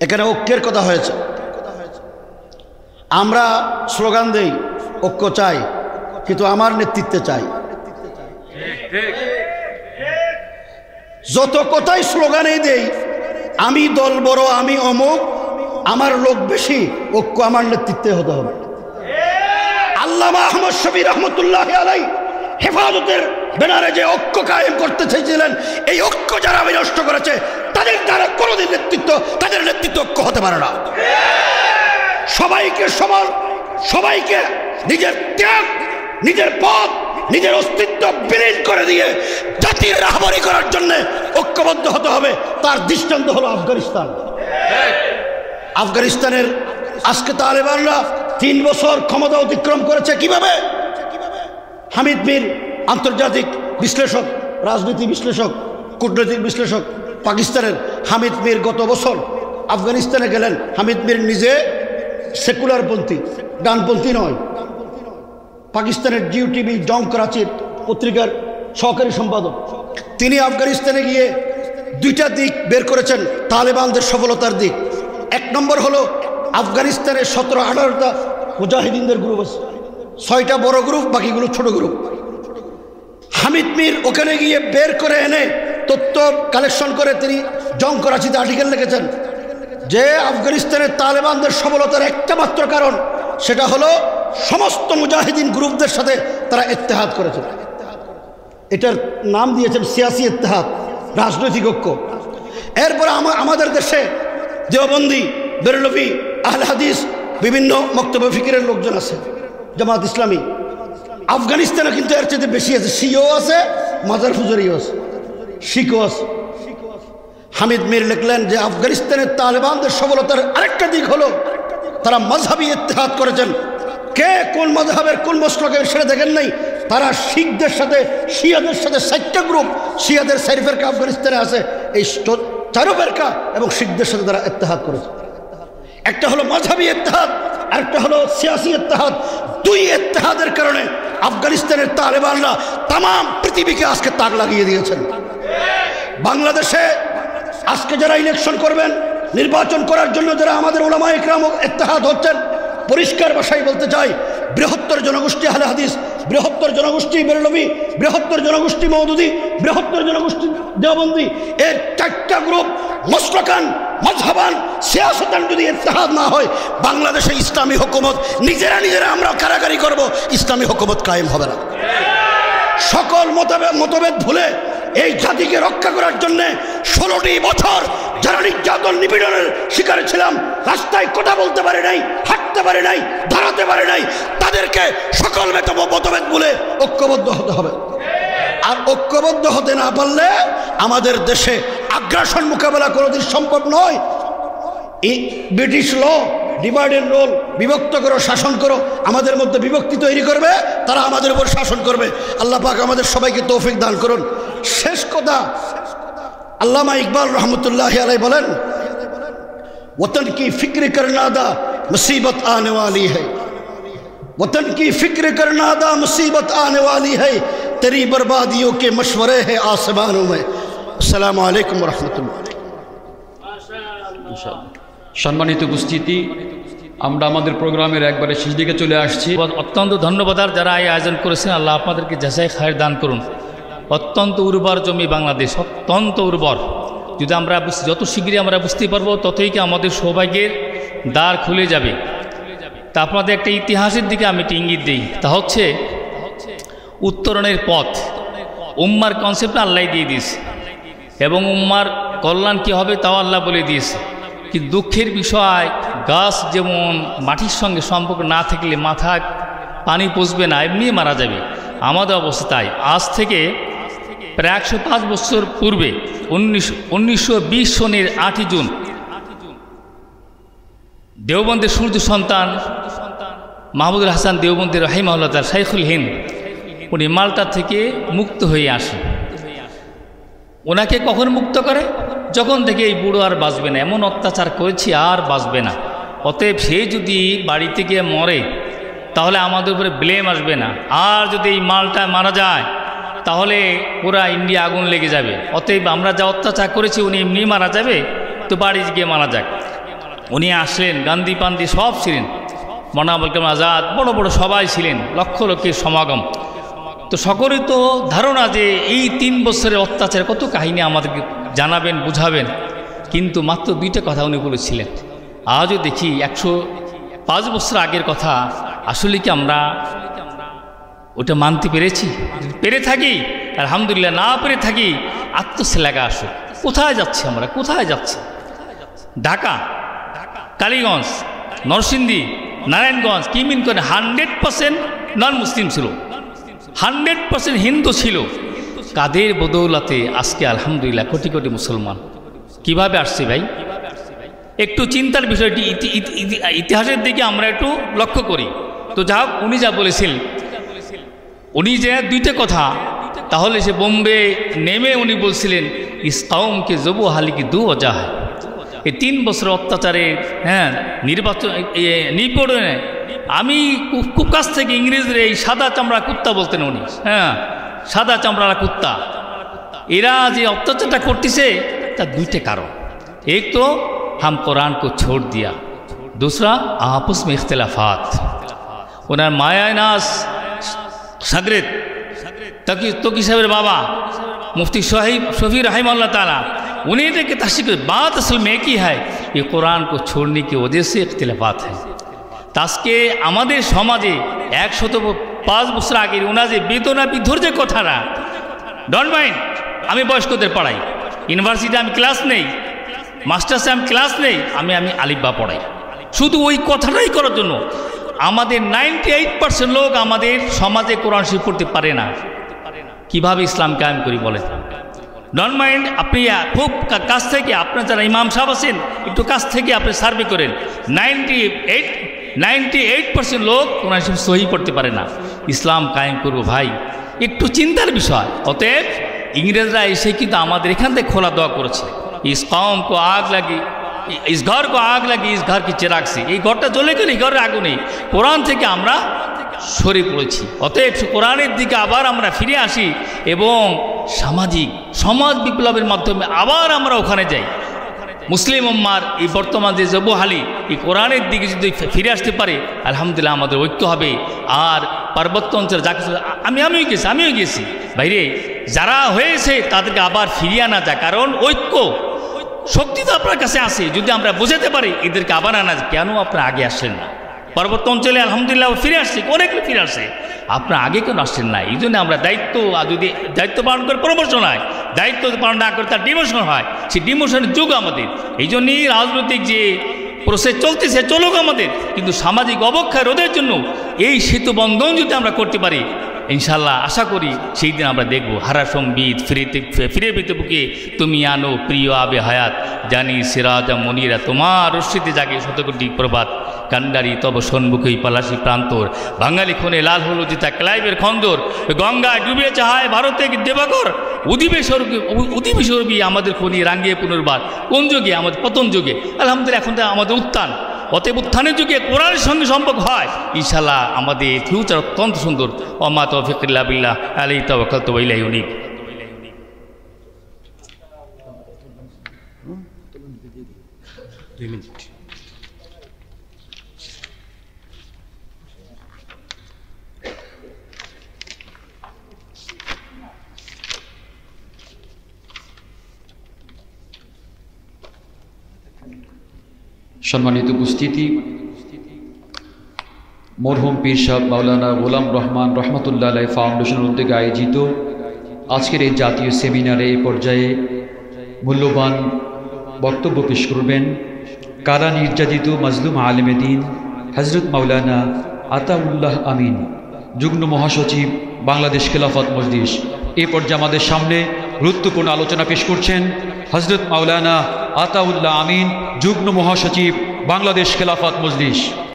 এখানে ঐক্যের কথা হয়েছে। আমরা স্লোগান দেই ঐক্য চাই, কিন্তু আমার নেতৃত্বে চাই। যত কথাই স্লোগানেই দেই আমি দল বড়, আমি অমুক, আমার লোক বেশি, ঐক্য আমার নেতৃত্বে হতে হবে। আল্লামা আহমদ শফী রহমতুল্লাহ আলাই হেফাজতের ব্যানারে যে ঐক্য কায়েম করতে চেয়েছিলেন, এই ঐক্য যারা বিনষ্ট করেছে তাদের দ্বারা কোনোদিন তাদের নেতৃত্ব ঐক্য হতে পারে না। সবাইকে সমান, সবাইকে নিজের ত্যাগ, নিজের পথ, নিজের অস্তিত্ব বিলীন করে দিয়ে জাতির রাহবরি করার জন্য ঐক্যবদ্ধ হতে হবে। তার দৃষ্টান্ত হলো আফগানিস্তান। আফগানিস্তানের আজকে তালেবানরা 3 বছর ক্ষমতা অতিক্রম করেছে কিভাবে? হামিদ মীর আন্তর্জাতিক বিশ্লেষক, রাজনীতি বিশ্লেষক, কূটনৈতিক বিশ্লেষক পাকিস্তানের হামিদ মীর গত বছর আফগানিস্তানে গেলেন। হামিদ মীর নিজে সেকুলারপন্থী, ডানপন্থী নয়। পাকিস্তানের জিও টিভি জং করাচির পত্রিকার সহকারী সম্পাদক। তিনি আফগানিস্তানে গিয়ে 2টা দিক বের করেছেন তালেবানদের সফলতার দিক। 1 নম্বর হলো আফগানিস্তানে 17-18টা মুজাহিদিনদের গ্রুপ আছে, 6টা বড় গ্রুপ, বাকিগুলো ছোট গ্রুপ। হামিদ মীর ওখানে গিয়ে বের করে এনে তথ্য কালেকশন করে তিনি জং করাচিতে আর্টিকেল লিখেছেন যে আফগানিস্তানের তালেবানদের সফলতার একটা মাত্র কারণ, সেটা হলো সমস্ত মুজাহিদিন গ্রুপদের সাথে তারা ইত্তেহাদ করেছে। এটার নাম দিয়েছেন সিয়াসি ইত্তেহাদ, রাজনৈতিক ঐক্য। এরপর আমাদের দেশে দেওবন্দি, বেরলভি, আহলে হাদিস, বিভিন্ন মক্তব্য ফিকিরের লোকজন আছে, জামাত ইসলামী। আফগানিস্তানে কিন্তু এর চেয়ে বেশি আছে, শিও আছে, মাজার ফুজারিও আছে, শিখও আছে। হামিদ মীর লিখলেন যে আফগানিস্তানের তালেবানদের সফলতার আরেকটা দিক হলো তারা মাযহাবী ইত্তেহাদ করেছেন। কে কোন মাযহাবের কোন মসলকের সেটা দেখেন নাই। তারা শিখদের সাথে, শিয়াদের সাথে 4টা গ্রুপ, শিয়াদের 4 ফেরকা আফগানিস্তানে আছে, এই 4 ফেরকা এবং শিখদের সাথে তারা ইত্তেহাদ করেছে। একটা হলো মাযহাবী ইত্তেহাদ, আরেকটা হলো সিয়াসি ইত্তেহাদ। 2 ইত্তেহাদের কারণে আফগানিস্তানের তালেবানরা তাম পৃথিবীকে আজকে তাক লাগিয়ে দিয়েছেন। বাংলাদেশে আজকে যারা ইলেকশন করবেন, নির্বাচন করার জন্য যারা আমাদের উলামা ইকরাম ইত্তেহাদ হচ্ছেন, পরিষ্কার ভাষায় বলতে চাই, বৃহত্তর জনগোষ্ঠী আহলে হাদিস, বৃহত্তর জনগোষ্ঠী বেরলভি, বৃহত্তর জনগোষ্ঠী মওদুদি, বৃহত্তর জনগোষ্ঠী দেওবন্দি, এর 4টা গ্রুপ মাসলাকান, মাযহাবান, সিয়াসাতান যদি ইত্তেহাদ না হয়, বাংলাদেশে ইসলামী হুকুমত নিজেরা আমরা কারাগারি করব, ইসলামী হুকুমত কায়েম হবে না। সকল মতভেদ ভুলে এই জাতিকে রক্ষা করার জন্য 16টি বছর যারা নির্যাতন নিপীড়নের শিকার ছিলাম, রাস্তায় কথা বলতে পারে নাই, হাঁটতে পারে নাই, দাঁড়াতে পারে নাই, তাদেরকে সকল মতভেদ ভুলে ঐক্যবদ্ধ হতে হবে। আর ঐক্যবদ্ধ হতে না পারলে আমাদের দেশে আগ্রাসন মোকাবেলা কোনোদিন সম্ভব নয়। British law, divide and rule, বিভক্ত করো, শাসন করো, আমাদের মধ্যে বিভক্তি তৈরি করবে, তারা আমাদের উপর শাসন করবে। আল্লাহ পাক আমাদের সবাইকে তৌফিক দান করুন। শেষ কথা, আল্লামা ইকবাল রহমতুল্লাহ আলাইহি বলেন, वतन की फिक्र करना दा मुसीबत आने वाली है, वतन की फिक्र करना दा मुसीबत आने वाली है, तेरी बर्बादियों के मशवरे हैं आसमानों में। अस्सलामु अलैकुम व रहमतुल्लाह। সম্মানিত উপস্থিতি, আমরা আমাদের প্রোগ্রামের একবারে শেষ দিকে চলে আসছি। অত্যন্ত ধন্যবাদ যারা এই আয়োজন করেছেন। আল্লাহ আপনাদেরকে জাযায়ে খায়ের দান করুন। অত্যন্ত উর্বর জমি বাংলাদেশ, অত্যন্ত উর্বর। যদি আমরা যত শীঘ্রই আমরা বুঝতে পারবো, ততই কি আমাদের সৌভাগ্যের দ্বার খুলে যাবে। তা আপনাদের একটা ইতিহাসের দিকে আমি একটি ইঙ্গিত দিই, তা হচ্ছে উত্তরণের পথ। উম্মার কনসেপ্ট আল্লাহ দিয়ে দিয়েছে এবং উম্মার কল্যাণ কী হবে তাও আল্লাহ বলে দিয়েছে। কিন্তু দুঃখের বিষয়, গাছ যেমন মাটির সঙ্গে সম্পর্ক না থাকলে মাথায় পানি পৌঁছবে না, এমনি মারা যাবে। আমাদের অবস্থা তাই। আজ থেকে প্রায় 105 বছর পূর্বে 1920 সনের 8 জুন দেওবন্দের সূর্য সন্তান মাহমুদুল হাসান দেওবন্দি রাহিমাহুল্লাহ তাআলা শাইখুল হিন্দ, উনি মাল্টা থেকে মুক্ত হয়ে আসেন। ওনাকে কখন মুক্ত করে? যখন থেকে এই বুড়ো আর বাঁচবে না, এমন অত্যাচার করেছি আর বাঁচবে না। অতএব সে যদি বাড়িতে গিয়ে মরে তাহলে আমাদের উপরে ব্লেম আসবে না। আর যদি এই মালটা মারা যায় তাহলে পুরা ইন্ডিয়া আগুন লেগে যাবে। অতএব আমরা যা অত্যাচার করেছি উনি এমনি মারা যাবে, তো বাড়ি গিয়ে মারা যাক। উনি আসলেন, গান্ধী পান্ডি সব ছিলেন, মৌলানা আবুল কালাম আজাদ, বড় বড় সবাই ছিলেন, লক্ষ লক্ষের সমাগম। তো সকলেই তো ধারণা যে এই 3 বছরের অত্যাচার কত কাহিনী আমাদেরকে জানাবেন, বুঝাবেন, কিন্তু মাত্র 2টা কথা উনি বলেছিলেন। আজও দেখি 105 বছর আগের কথা আসলে কি আমরা ওটা মানতে পেরেছি? পেরে থাকি আলহামদুলিল্লাহ, না পেরে থাকি আত্মশ্লাঘা আসুক। কোথায় যাচ্ছি আমরা, কোথায় যাচ্ছি? ঢাকা, কালীগঞ্জ, নরসিংদী, নারায়ণগঞ্জ কি মিন করে 100% নন মুসলিম ছিল, 100% হিন্দু ছিল। কাদের বদৌলতে আজকে আলহামদুলিল্লাহ কোটি কোটি মুসলমান? কিভাবে আসছে ভাই? একটু চিন্তার বিষয়টি ইতিহাসের দিকে আমরা একটু লক্ষ্য করি। তো যা হোক, উনি যা বলেছিলেন, উনি যে 2টা কথা, তাহলে সে বোম্বে নেমে উনি বলছিলেন ইস কওমকে জবু হালিকি 2 ওয়াজাহ। এই 3 বছর অত্যাচারে নির্বাচন নিপড়ে আমি খুব কাছ থেকে ইংরেজদের এই সাদা চামড়া কুত্তা বলতেন উনি, সাদা চামড়া কুত্তা। এরা যে অত্যাচারটা করতেছে তার 2টা কারণ। এক তো हम कुरान को छोड़ दिया, दूसरा आपस में इख्तिलाफात। उन्हें मायानास सगरेत तकी साहब बाबा मुफ्ती शफी रहमतुल्लाह ताला उन्हें के तहसीक बात असल में एक ही है, ये कुरान को छोड़ने की वजह से इख्तिलाफात है। তাজকে আমাদের সমাজে 105 বছর আগের ওনা যে বেদনা বিধর্যের কথাটা, ডন্ট মাইন্ড, আমি বয়স্কদের পড়াই, ইউনিভার্সিটি আমি ক্লাস নেই, মাস্টার্সে আমি ক্লাস নেই, আমি আলিফবা পড়াই, শুধু ওই কথাটাই করার জন্য। আমাদের 98% লোক আমাদের সমাজে কোরআন শরীফ পড়তে পারে না। কিভাবে ইসলাম কায়েম করি বলে? ডন্ট মাইন্ড, আপনি খুব কাছ থেকে, আপনার যারা ইমাম সাহেব আছেন একটু কাছ থেকে আপনি সার্ভে করেন, 98% লোক কোরআন শরীফ সহি পড়তে পারে না। ইসলাম কায়েম করবো ভাই, একটু চিন্তার বিষয়। অতএব ইংরেজরা এসে কিন্তু আমাদের এখান থেকে খোলা দোয়া করেছে, इस कौम को आग लगी, इस घर को आग लगी इस घर की चिराग से। এই ঘরটা জ্বলে গেলে এই ঘরের আগুনে কোরআন থেকে আমরা সরে পড়েছি। অতএব কোরআনের দিকে আবার আমরা ফিরে আসি এবং সমাজ বিপ্লবের মাধ্যমে আবার আমরা ওখানে যাই। মুসলিম উম্মার এই বর্তমান যে জবহালি, এই কোরআনের দিকে যদি ফিরে আসতে পারে আলহামদুলিল্লাহ আমাদের ঐক্য হবে। আর পার্বত্য অঞ্চলে যা কিছু আমিও গেছি বাইরে, যারা হয়েছে তাদেরকে আবার ফিরিয়ে আনা যায়, কারণ ঐক্য শক্তি তো আপনার কাছে আছে। যদি আমরা বোঝাতে পারি এদেরকে আবার আনা যায়, কেন আপনারা আগে আসলেন না? পার্বত্য অঞ্চলে আলহামদুলিল্লাহ ফিরে আসছে, অনেক ফিরে আসছে, আপনারা আগে কেন আসছেন না? এই জন্য আমরা যদি দায়িত্ব পালন করে প্রমোশন হয়, দায়িত্ব পালন না করে তার ডিমোশন হয়, সেই ডিমোশনের যুগ আমাদের। এই জন্যই রাজনৈতিক যে প্রসেস চলতেছে চলুক আমাদের, কিন্তু সামাজিক অবক্ষয় রোধের জন্য এই সেতু বন্ধন যদি আমরা করতে পারি ইনশাল্লাহ আশা করি সেই দিন আমরা দেখব হারা সম্বিত ফিরে পেতে বুকে তুমি আনো প্রিয় আবে হায়াত, জানি সিরাজা মনিরা তোমার রশ্মিতে জাগে শতকোটি প্রভাত, কান্ডারি তব সন্মুখেই পলাশী প্রান্তর, বাঙালি খুনে লাল হলো জিতা ক্লাইবের খন্দর, গঙ্গায় ডুবে চাহায় ভারতের দেবাগর, উদিবি সরবি আমাদের খুনি রাঙ্গিয়ে পুনর্বার, কোন যুগে? আমাদের পতন যুগে। আলহামদুলিল্লাহ এখন আমাদের উত্থান, অতএব উত্থানের যুগে কোরআনের সঙ্গে সম্পর্ক হয় ইনশাল্লাহ আমাদের ফিউচার অত্যন্ত সুন্দর। ওমা তৌফিক ইল্লা বিল্লাহ আলাইহি তাওয়াক্কালতু ওয়া ইলাইহি উনীব। সম্মানিত উপস্থিতি, মরহুম পীর সাহেব মাওলানা গোলাম রহমান রহমতুল্লাহ আলাইহি ফাউন্ডেশনের উদ্যোগে আয়োজিত আজকের এই জাতীয় সেমিনারে এই পর্যায়ে মূল্যবান বক্তব্য পেশ করবেন কারা নির্যাতিত মাজলুম আলেমে দ্বীন হযরত মাওলানা আতাউল্লাহ আমিন, যুগ্ম মহাসচিব বাংলাদেশ খেলাফত মজলিস। এই পর্যায়ে আমাদের সামনে গুরুত্বপূর্ণ আলোচনা পেশ করছেন হযরত মাওলানা আতাউল্লাহ আমিন, যুগ্ম মহাসচিব বাংলাদেশ খেলাফত মজলিস।